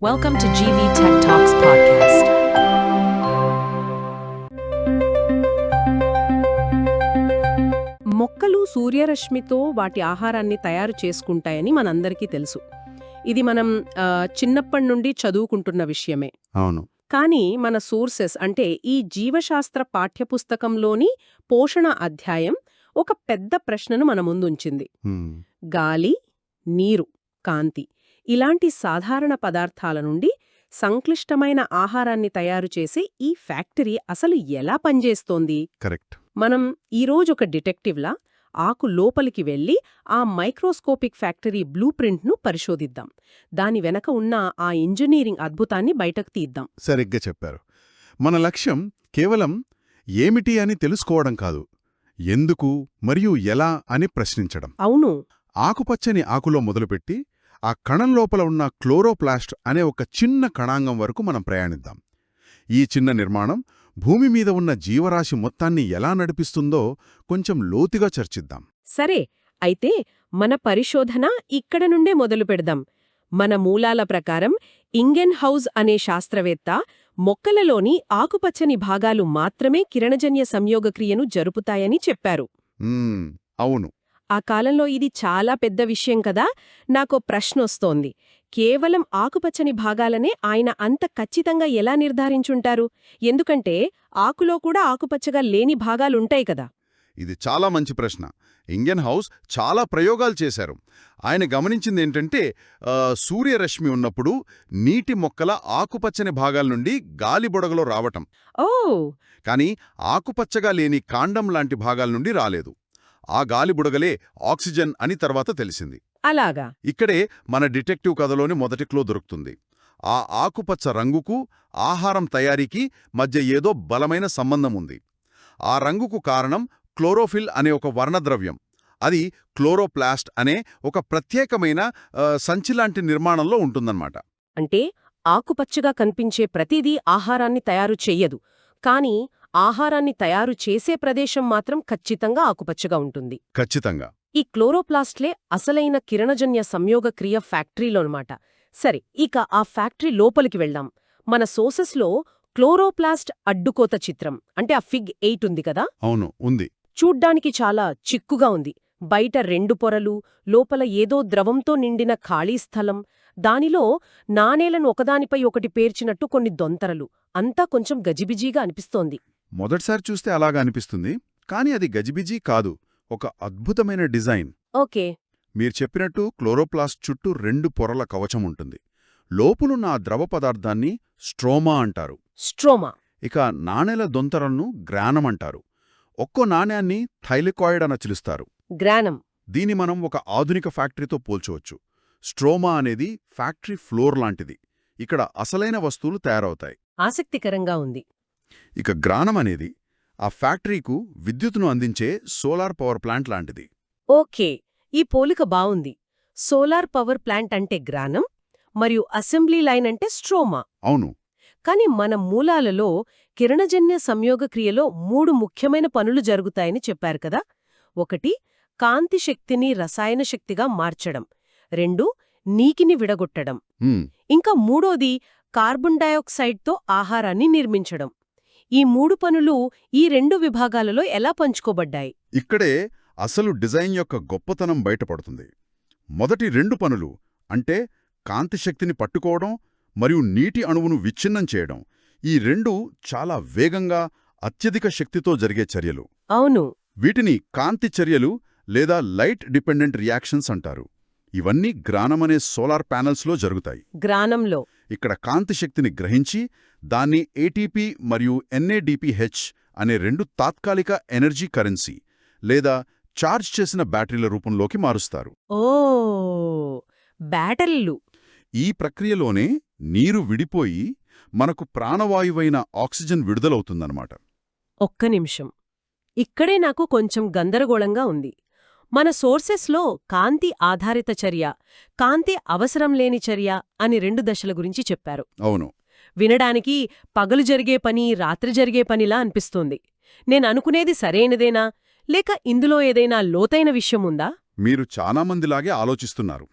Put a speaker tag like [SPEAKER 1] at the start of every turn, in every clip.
[SPEAKER 1] Welcome to GV Tech Talks podcast. మొక్కలు సూర్యరశ్మితో వాటి ఆహారాన్ని తయారు చేసుకుంటాయని మనందరికీ తెలుసు. ఇది మనం చిన్నప్పటి నుండి చదువుకుంటున్న విషయమే.
[SPEAKER 2] అవును.
[SPEAKER 1] కానీ మన సోర్సెస్ అంటే ఈ జీవశాస్త్ర పాఠ్యపుస్తకంలోని పోషణ అధ్యాయం ఒక పెద్ద ప్రశ్నను మన ముందుంచింది.
[SPEAKER 2] హ్మ్.
[SPEAKER 1] గాలి, నీరు, కాంతి ఇలాంటి సాధారణ పదార్థాల నుండి సంక్లిష్టమైన ఆహారాన్ని తయారు చేసే ఈ ఫ్యాక్టరీ అసలు ఎలా పనిచేస్తోంది?
[SPEAKER 2] కరెక్ట్.
[SPEAKER 1] మనం ఈరోజు ఒక డిటెక్టివ్లా ఆకు లోపలికి వెళ్ళి ఆ మైక్రోస్కోపిక్ ఫ్యాక్టరీ బ్లూ ప్రింట్ను పరిశోధిద్దాం. దాని వెనక ఉన్న ఆ ఇంజనీరింగ్ అద్భుతాన్ని బయటకు తీద్దాం.
[SPEAKER 2] సరిగ్గా చెప్పారు. మన లక్ష్యం కేవలం ఏమిటి అని తెలుసుకోవడం కాదు, ఎందుకు మరియు ఎలా అని ప్రశ్నించడం.
[SPEAKER 1] అవును.
[SPEAKER 2] ఆకుపచ్చని ఆకులో మొదలుపెట్టి ఆ కణం లోపల ఉన్న క్లోరోప్లాస్ట్ అనే ఒక చిన్న కణాంగం వరకు మనం ప్రయాణిద్దాం. ఈ చిన్న నిర్మాణం భూమి మీద ఉన్న జీవరాశి మొత్తాన్ని ఎలా నడిపిస్తుందో కొంచెం లోతుగా చర్చిద్దాం.
[SPEAKER 1] సరే, అయితే మన పరిశోధన ఇక్కడ నుండే మొదలు పెడదాం. మన మూలాల ప్రకారం ఇంగెన్హౌజ్ అనే శాస్త్రవేత్త మొక్కలలోని ఆకుపచ్చని భాగాలు మాత్రమే కిరణజన్య సంయోగక్రియను జరుపుతాయని చెప్పారు.
[SPEAKER 2] అవును.
[SPEAKER 1] ఆ కాలంలో ఇది చాలా పెద్ద విషయం కదా. నాకో ప్రశ్నొస్తోంది. కేవలం ఆకుపచ్చని భాగాలనే ఆయన అంత ఖచ్చితంగా ఎలా నిర్ధారించుంటారు? ఎందుకంటే ఆకులో కూడా ఆకుపచ్చగా లేని భాగాలుంటాయి కదా.
[SPEAKER 2] ఇది చాలా మంచి ప్రశ్న. ఇంగెన్హౌజ్ చాలా ప్రయోగాలు చేశారు. ఆయన గమనించిందేంటంటే సూర్యరశ్మి ఉన్నప్పుడు నీటి మొక్కల ఆకుపచ్చని భాగాల నుండి గాలి బుడగలో రావటం,
[SPEAKER 1] ఓ
[SPEAKER 2] కానీ ఆకుపచ్చగా లేని కాండం లాంటి భాగాల నుండి రాలేదు. ఆ గాలి బుడగలే ఆక్సిజన్ అని తర్వాత తెలిసింది.
[SPEAKER 1] అలాగా.
[SPEAKER 2] ఇక్కడే మన డిటెక్టివ్ కథలోని మొదటి క్లూ దొరుకుతుంది. ఆ ఆకుపచ్చ రంగుకు ఆహారం తయారీకి మధ్య ఏదో బలమైన సంబంధం ఉంది. ఆ రంగుకు కారణం క్లోరోఫిల్ అనే ఒక వర్ణద్రవ్యం. అది క్లోరోప్లాస్ట్ అనే ఒక ప్రత్యేకమైన సంచిలాంటి నిర్మాణంలో ఉంటుందన్నమాట.
[SPEAKER 1] అంటే ఆకుపచ్చగా కనిపించే ప్రతిదీ ఆహారాన్ని తయారు చెయ్యదు, కానీ ఆహారాన్ని తయారు చేసే ప్రదేశం మాత్రం ఖచ్చితంగా ఆకుపచ్చగా ఉంటుంది.
[SPEAKER 2] ఖచ్చితంగా.
[SPEAKER 1] ఈ క్లోరోప్లాస్ట్లే అసలైన కిరణజన్య సంయోగ క్రియ ఫ్యాక్టరీలోనమాట. సరే, ఇక ఆ ఫ్యాక్టరీ లోపలికి వెళ్దాం. మన సోర్సెస్లో క్లోరోప్లాస్ట్ అడ్డుకోత చిత్రం అంటే ఆ ఫిగ్ 8 ఉంది కదా.
[SPEAKER 2] అవును, ఉంది.
[SPEAKER 1] చూడ్డానికి చాలా చిక్కుగా ఉంది. బయట 2 పొరలు, లోపల ఏదో ద్రవంతో నిండిన ఖాళీ స్థలం, దానిలో నాణేలను ఒకదానిపై ఒకటి పేర్చినట్టు కొన్ని దొంతరలు. అంతా కొంచెం గజిబిజీగా అనిపిస్తోంది.
[SPEAKER 2] మొదటిసారి చూస్తే అలాగా అనిపిస్తుంది, కానీ అది గజిబిజీ కాదు, ఒక అద్భుతమైన డిజైన్.
[SPEAKER 1] ఓకే.
[SPEAKER 2] మీరు చెప్పినట్టు క్లోరోప్లాస్ట్ చుట్టూ 2 పొరల కవచం ఉంటుంది. లోపులున్న ఆ ద్రవ పదార్థాన్ని స్ట్రోమా అంటారు.
[SPEAKER 1] స్ట్రోమా.
[SPEAKER 2] ఇక నాణేల దొంతరలను గ్రానం అంటారు. ఒక్కో నాణ్యాన్ని థైలికాయిడ్ అని పిలుస్తారు.
[SPEAKER 1] గ్రానం.
[SPEAKER 2] దీన్ని మనం ఒక ఆధునిక ఫ్యాక్టరీతో పోల్చవచ్చు. స్ట్రోమా అనేది ఫ్యాక్టరీ ఫ్లోర్ లాంటిది. ఇక్కడ అసలైన వస్తువులు తయారవుతాయి.
[SPEAKER 1] ఆసక్తికరంగా ఉంది.
[SPEAKER 2] ఇక గ్రానం అనేది ఆ ఫ్యాక్టరీకు విద్యుత్తును అందించే సోలార్ పవర్ ప్లాంట్ లాంటిది.
[SPEAKER 1] ఓకే, ఈ పోలిక బావుంది. సోలార్ పవర్ ప్లాంట్ అంటే గ్రానం, మరియు అసెంబ్లీ లైన్ అంటే స్ట్రోమా.
[SPEAKER 2] అవును.
[SPEAKER 1] కాని మన మూలాలలో కిరణజన్య సంయోగ క్రియలో 3 ముఖ్యమైన పనులు జరుగుతాయని చెప్పారు కదా. 1 కాంతి శక్తిని రసాయన శక్తిగా మార్చడం, 2 నీటిని విడగొట్టడం, ఇంకా 3ది కార్బన్ డయాక్సైడ్తో ఆహారాన్ని నిర్మించడం. ఈ 3 పనులు ఈ 2 విభాగాలలో ఎలా పంచుకోబడ్డాయి?
[SPEAKER 2] ఇక్కడే అసలు డిజైన్ యొక్క గొప్పతనం బయటపడుతుంది. మొదటి 2 పనులు అంటే కాంతిశక్తిని పట్టుకోవడం మరియు నీటి అణువును విచ్ఛిన్నం చేయడం, ఈ 2 చాలా వేగంగా అత్యధిక శక్తితో జరిగే చర్యలు.
[SPEAKER 1] అవును.
[SPEAKER 2] వీటిని కాంతి చర్యలు లేదా లైట్ డిపెండెంట్ రియాక్షన్స్ అంటారు. ఇవన్నీ గ్రానమనే సోలార్ ప్యానెల్స్లో జరుగుతాయి.
[SPEAKER 1] గ్రానంలో
[SPEAKER 2] ఇక్కడ కాంతి శక్తిని గ్రహించి దాన్ని ఏటీపీ మరియు ఎన్ఏడిపిహెచ్ అనే 2 తాత్కాలిక ఎనర్జీ కరెన్సీ లేదా ఛార్జ్ చేసిన బ్యాటరీల రూపంలోకి మారుస్తారు.
[SPEAKER 1] ఓ, బ్యాటరీలు.
[SPEAKER 2] ఈ ప్రక్రియలోనే నీరు విడిపోయి మనకు ప్రాణవాయువైన ఆక్సిజన్ విడుదలవుతుందన్నమాట.
[SPEAKER 1] ఒక్క నిమిషం, ఇక్కడే నాకు కొంచెం గందరగోళంగా ఉంది. మన సోర్సెస్లో కాంతి ఆధారిత చర్య, కాంతి అవసరం లేని చర్య అని 2 దశల గురించి చెప్పారు.
[SPEAKER 2] అవును.
[SPEAKER 1] వినడానికి పగలు జరిగే పని, రాత్రి జరిగే పనిలా అనిపిస్తోంది. నేననుకునేది సరైనదేనా, లేక ఇందులో ఏదైనా లోతైన విషయముందా?
[SPEAKER 2] మీరు చాలామందిలాగే ఆలోచిస్తున్నారు,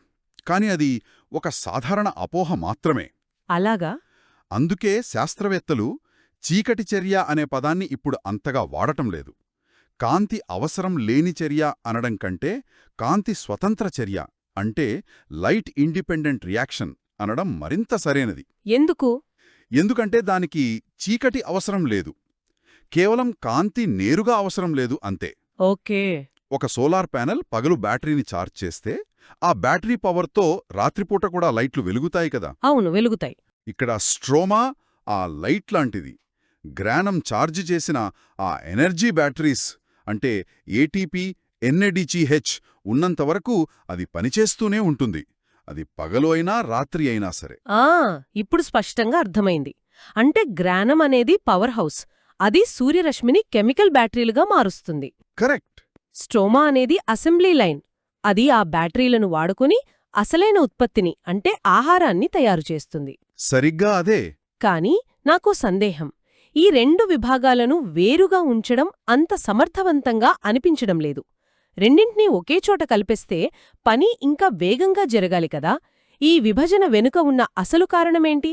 [SPEAKER 2] కాని అది ఒక సాధారణ అపోహ మాత్రమే.
[SPEAKER 1] అలాగా?
[SPEAKER 2] అందుకే శాస్త్రవేత్తలు చీకటి చర్య అనే పదాన్ని ఇప్పుడు అంతగా వాడటం లేదు. కాంతి అవసరం లేని చర్య అనడం కంటే కాంతి స్వతంత్ర చర్య అంటే లైట్ ఇండిపెండెంట్ రియాక్షన్ అనడం మరింత సరైనది.
[SPEAKER 1] ఎందుకు?
[SPEAKER 2] ఎందుకంటే దానికి చీకటి అవసరం లేదు, కేవలం కాంతి నేరుగా అవసరం లేదు అంతే.
[SPEAKER 1] ఓకే.
[SPEAKER 2] ఒక సోలార్ ప్యానెల్ పగలు బ్యాటరీని ఛార్జ్ చేస్తే ఆ బ్యాటరీ పవర్తో రాత్రిపూట కూడా లైట్లు వెలుగుతాయి కదా.
[SPEAKER 1] అవును, వెలుగుతాయి.
[SPEAKER 2] ఇక్కడ స్ట్రోమా ఆ లైట్ లాంటిది. గ్రానం ఛార్జ్ చేసిన ఆ ఎనర్జీ బ్యాటరీస్ అంటే ఏటీపీ ఎన్ఏడిజిహెచ్ ఉన్నంతవరకు అది పనిచేస్తూనే ఉంటుంది. అది పగలు అయినా రాత్రి అయినా సరే.
[SPEAKER 1] ఇప్పుడు స్పష్టంగా అర్థమైంది. అంటే గ్రానం అనేది పవర్ హౌస్, అది సూర్యరశ్మిని కెమికల్ బ్యాటరీలుగా మారుస్తుంది.
[SPEAKER 2] కరెక్ట్.
[SPEAKER 1] స్ట్రోమా అనేది అసెంబ్లీ లైన్, అది ఆ బ్యాటరీలను వాడుకుని అసలైన ఉత్పత్తిని అంటే ఆహారాన్ని తయారు చేస్తుంది.
[SPEAKER 2] సరిగ్గా అదే.
[SPEAKER 1] కాని నాకో సందేహం, ఈ రెండు విభాగాలను వేరుగా ఉంచడం అంత సమర్థవంతంగా అనిపించడం లేదు. రెండింటినీ ఒకేచోట కలిపేస్తే పని ఇంకా వేగంగా జరగాలి కదా. ఈ విభజన వెనుక ఉన్న అసలు కారణమేంటి?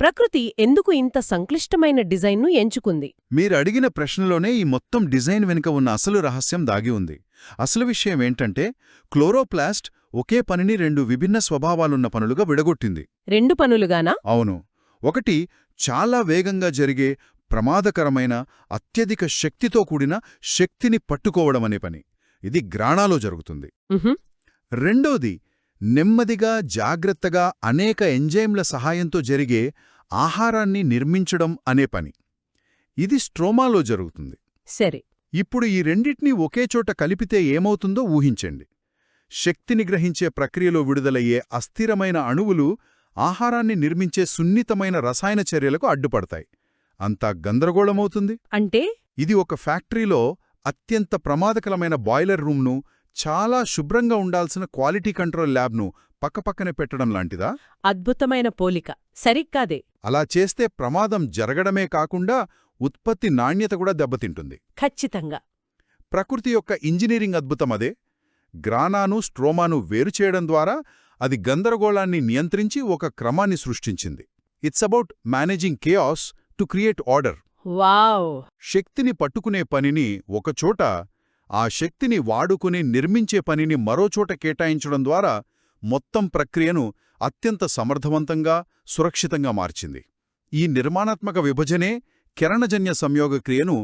[SPEAKER 1] ప్రకృతి ఎందుకు ఇంత సంక్లిష్టమైన డిజైన్ను ఎంచుకుంది?
[SPEAKER 2] మీరడిగిన ప్రశ్నలోనే ఈ మొత్తం డిజైన్ వెనుక ఉన్న అసలు రహస్యం దాగి ఉంది. అసలు విషయమేంటంటే క్లోరోప్లాస్ట్ ఒకే పనిని రెండు విభిన్న స్వభావాలున్న పనులుగా విడగొట్టింది.
[SPEAKER 1] రెండు పనులుగానా?
[SPEAKER 2] అవును. ఒకటి చాలా వేగంగా జరిగే ప్రమాదకరమైన అత్యధిక శక్తితో కూడిన శక్తిని పట్టుకోవడమనే పని. ఇది గ్రాణాలో జరుగుతుంది. రెండోది నెమ్మదిగా జాగ్రత్తగా అనేక ఎంజైమ్ల సహాయంతో జరిగే ఆహారాన్ని నిర్మించడం అనే పని. ఇది స్ట్రోమాలో జరుగుతుంది.
[SPEAKER 1] సరే.
[SPEAKER 2] ఇప్పుడు ఈ రెండిటినీ ఒకేచోట కలిపితే ఏమవుతుందో ఊహించండి. శక్తిని గ్రహించే ప్రక్రియలో విడుదలయ్యే అస్థిరమైన అణువులు ఆహారాన్ని నిర్మించే సున్నితమైన రసాయన చర్యలకు అడ్డుపడతాయి. అంతా గందరగోళమవుతుంది.
[SPEAKER 1] అంటే
[SPEAKER 2] ఇది ఒక ఫ్యాక్టరీలో అత్యంత ప్రమాదకరమైన బాయిలర్ రూమ్ను, చాలా శుభ్రంగా ఉండాల్సిన క్వాలిటీ కంట్రోల్ ల్యాబ్ను పక్కపక్కనే పెట్టడం లాంటిదా?
[SPEAKER 1] అద్భుతమైన పోలిక. సరిక్కాదే.
[SPEAKER 2] అలా చేస్తే ప్రమాదం జరగడమే కాకుండా ఉత్పత్తి నాణ్యత కూడా దెబ్బతింటుంది.
[SPEAKER 1] ఖచ్చితంగా.
[SPEAKER 2] ప్రకృతి యొక్క ఇంజనీరింగ్ అద్భుతమదే. గ్రానాను స్ట్రోమాను వేరుచేయడం ద్వారా అది గందరగోళాన్ని నియంత్రించి ఒక క్రమాన్ని సృష్టించింది. It's about managing chaos to create order.
[SPEAKER 1] Wow!
[SPEAKER 2] శక్తిని పట్టుకునే పనిని ఒకచోట, ఆ శక్తిని వాడుకుని నిర్మించే పనిని మరోచోట కేటాయించడం ద్వారా మొత్తం ప్రక్రియను అత్యంత సమర్థవంతంగా, సురక్షితంగా మార్చింది. ఈ నిర్మాణాత్మక విభజనే కిరణజన్య సంయోగ క్రియను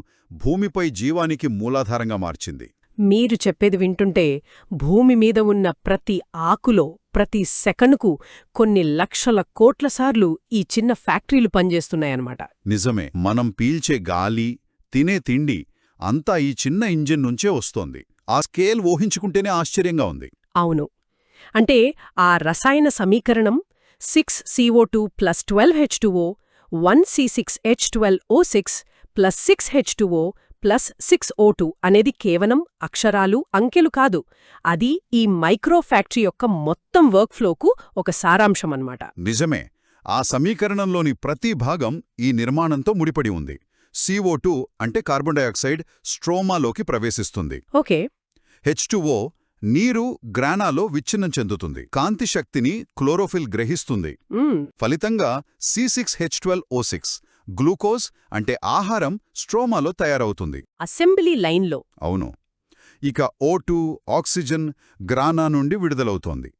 [SPEAKER 2] భూమిపై జీవానికి మూలాధారంగా మార్చింది.
[SPEAKER 1] మీరు చెప్పేది వింటుంటే భూమి మీద ఉన్న ప్రతి ఆకులో, ప్రతి సెకనుకు కొన్ని లక్షల కోట్ల సార్లు ఈ చిన్న ఫ్యాక్టరీలు పనిచేస్తున్నాయన్నమాట.
[SPEAKER 2] నిజమే. మనం పీల్చే గాలి, తినే తిండి అంతా ఈ చిన్న ఇంజిన్ నుంచే వస్తోంది. ఆ స్కేల్ ఊహించుకుంటేనే ఆశ్చర్యంగా ఉంది.
[SPEAKER 1] అవును. అంటే ఆ రసాయన సమీకరణం 6CO2 + 12H2O 1C6H12O6 + 6H2O + 6O2 అనేది కేవలం అక్షరాలు, అంకెలు కాదు. అది ఈ మైక్రో ఫ్యాక్టరీ యొక్క మొత్తం వర్క్ఫ్లోకు ఒక సారాంశమన్నమాట.
[SPEAKER 2] నిజమే. ఆ సమీకరణంలోని ప్రతి భాగం ఈ నిర్మాణంతో ముడిపడి ఉంది. CO2 అంటే కార్బన్ డయాక్సైడ్ స్ట్రోమాలోకి ప్రవేశిస్తుంది.
[SPEAKER 1] ఓకే.
[SPEAKER 2] H2O నీరు గ్రానాలో విచ్ఛిన్నం చెందుతుంది. కాంతి శక్తిని క్లోరోఫిల్ గ్రహిస్తుంది. ఫలితంగా C6H12O6 గ్లూకోజ్ అంటే ఆహారం స్ట్రోమాలో తయారవుతుంది.
[SPEAKER 1] అసెంబ్లీ లైన్లో.
[SPEAKER 2] అవును. ఇక O2 ఆక్సిజన్ గ్రానా నుండి విడుదలవుతోంది.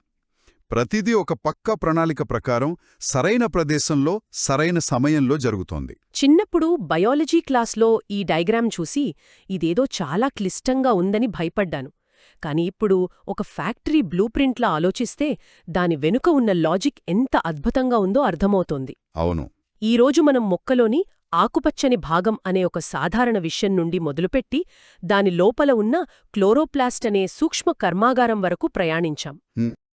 [SPEAKER 2] ప్రతిదీ ఒక పక్కా ప్రణాళిక ప్రకారం సరైన ప్రదేశంలో సరైన సమయంలో జరుగుతోంది.
[SPEAKER 1] చిన్నప్పుడు బయాలజీ క్లాస్లో ఈ డయాగ్రామ్ చూసి ఇదేదో చాలా క్లిష్టంగా ఉందని భయపడ్డాను. కాని ఇప్పుడు ఒక ఫ్యాక్టరీ బ్లూప్రింట్లా ఆలోచిస్తే దాని వెనుక ఉన్న లాజిక్ ఎంత అద్భుతంగా ఉందో అర్థమవుతోంది.
[SPEAKER 2] అవును.
[SPEAKER 1] ఈరోజు మనం మొక్కలోని ఆకుపచ్చని భాగం అనే ఒక సాధారణ విషయం నుండి మొదలుపెట్టి దాని లోపల ఉన్న క్లోరోప్లాస్ట్ అనే సూక్ష్మ కర్మాగారం వరకు ప్రయాణించాం.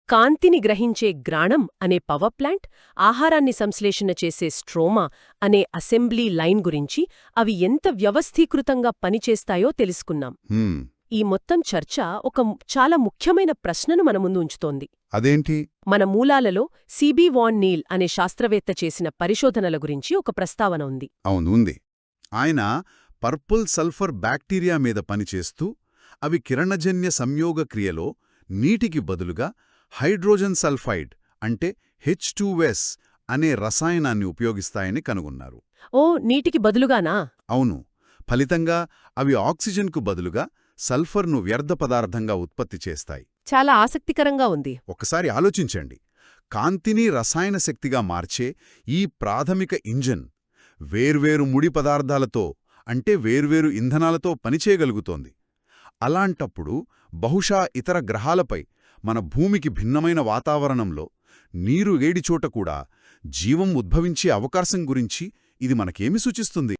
[SPEAKER 1] కాంతిని గ్రహించే గ్రాణం అనే పవర్ ప్లాంట్, ఆహారాన్ని సంశ్లేషణ చేసే స్ట్రోమా అనే అసెంబ్లీ లైన్ గురించి అవి ఎంత వ్యవస్థీకృతంగా పనిచేస్తాయో తెలుసుకున్నాం. ఈ మొత్తం చర్చ ఒక చాలా ముఖ్యమైన ప్రశ్నను మన ముందు ఉంచుతోంది.
[SPEAKER 2] అదేంటి?
[SPEAKER 1] మన మూలాలలో సిబి వాన్ నీల్ అనే శాస్త్రవేత్త చేసిన పరిశోధనల గురించి ఒక ప్రస్తావన ఉంది.
[SPEAKER 2] అవును, ఉంది. ఆయన పర్పుల్ సల్ఫర్ బ్యాక్టీరియా మీద పనిచేస్తూ అవి కిరణజన్య సంయోగ క్రియలో నీటికి బదులుగా హైడ్రోజన్ సల్ఫైడ్ అంటే H2S అనే రసాయనాన్ని ఉపయోగిస్తాయని కనుగొన్నారు.
[SPEAKER 1] ఓ నీటికి బదులుగానా?
[SPEAKER 2] అవును, ఫలితంగా అవి ఆక్సిజన్కు బదులుగా సల్ఫర్ను వ్యర్థ పదార్థంగా ఉత్పత్తి చేస్తాయి.
[SPEAKER 1] చాలా ఆసక్తికరంగా ఉంది.
[SPEAKER 2] ఒకసారి ఆలోచించండి, కాంతిని రసాయన శక్తిగా మార్చే ఈ ప్రాథమిక ఇంజన్ వేర్వేరు ముడి పదార్థాలతో అంటే వేర్వేరు ఇంధనాలతో పనిచేయగలుగుతోంది. అలాంటప్పుడు బహుశా ఇతర గ్రహాలపై మన భూమికి భిన్నమైన వాతావరణంలో నీరు ఏడిచోట కూడా జీవం ఉద్భవించే అవకాశం గురించి ఇది మనకేమి సూచిస్తుంది?